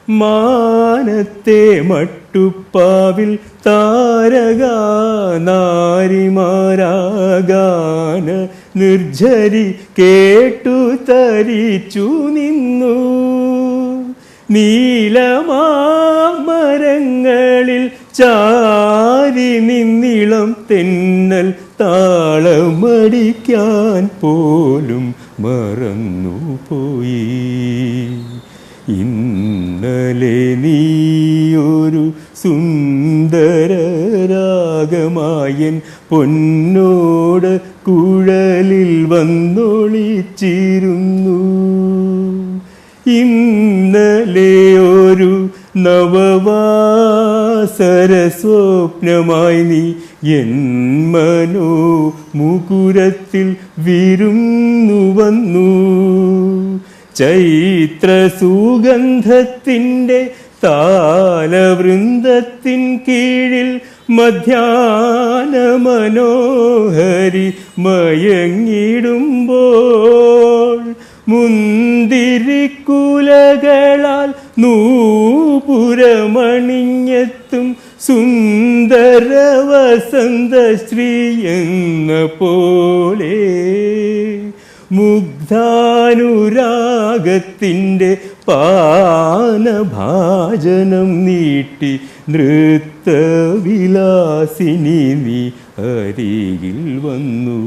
മാനത്തെ മട്ടുപ്പാവിൽ താരക നാരിമാരാഗാന നിർജ്ജരി കേട്ടു തരിച്ചു നിന്നു. നീലമാമരങ്ങളിൽ ചാരി നിന്നിളം തെന്നൽ താളമടിക്കാൻ പോലും മറന്നുപോയി. ഇന്നലെ നീയൊരു സുന്ദരരാഗമായൻ പൊന്നോട് കുഴലിൽ വന്നൊളിച്ചിരുന്നു. ഇന്നലെ ഒരു നവവാസര സ്വപ്നമായി നീ എൻ മനോ മുകുരത്തിൽ വിരുന്നു വന്നു. ചൈത്ര സുഗന്ധത്തിൻ്റെ താലവൃന്ദത്തിൻ കീഴിൽ മധ്യാഹ്ന മനോഹരി മയങ്ങിടുമ്പോൾ മുന്തിരിക്കുലകളാൽ നൂപുരമണിഞ്ഞെത്തും സുന്ദര വസന്ത ശ്രീ എന്ന പോലെ മുഗ്ധാനുരാഗത്തിൻ്റെ പാനഭാജനം നീട്ടി നൃത്തവിലാസിനി നീ അരികിൽ വന്നു.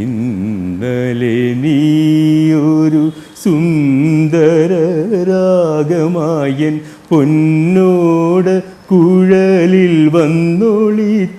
ഇന്നലെ നീയൊരു സുന്ദരരാഗമായൻ പൊന്നോട് കുഴലിൽ വന്നൊളിച്ചിരുന്നു.